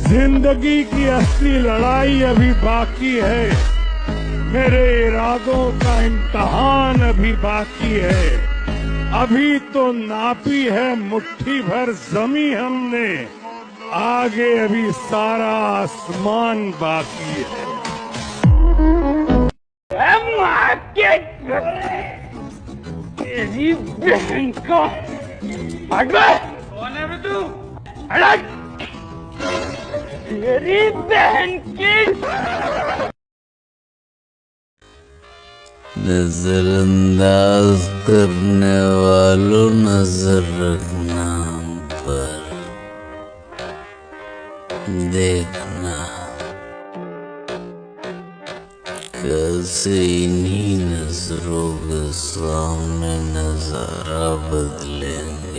जिंदगी की असली लड़ाई अभी बाकी है, मेरे इरादों का इम्तहान अभी बाकी है। अभी तो नापी है मुट्ठी भर जमी हमने, आगे अभी सारा आसमान बाकी है। तेरी बहन का कौन है तू? तेरी बहन की नजरअंदाज करने वालों, नजर रखना हम पर, देखना कैसे इन्हीं नजरों के सामने नजारा बदलेंगे।